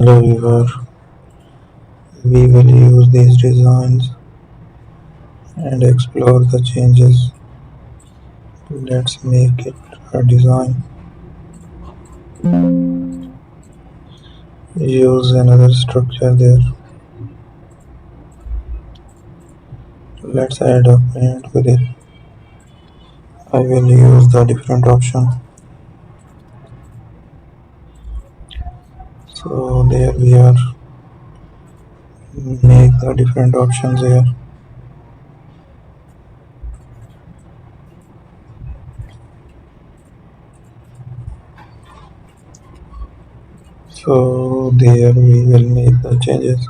Hello viewer, we will use these designs and explore the changes. Let's make it a design. Use another structure there. Let's add a paint with it. I will use the different option. So there we are. Make the different options here. So there we will make the changes.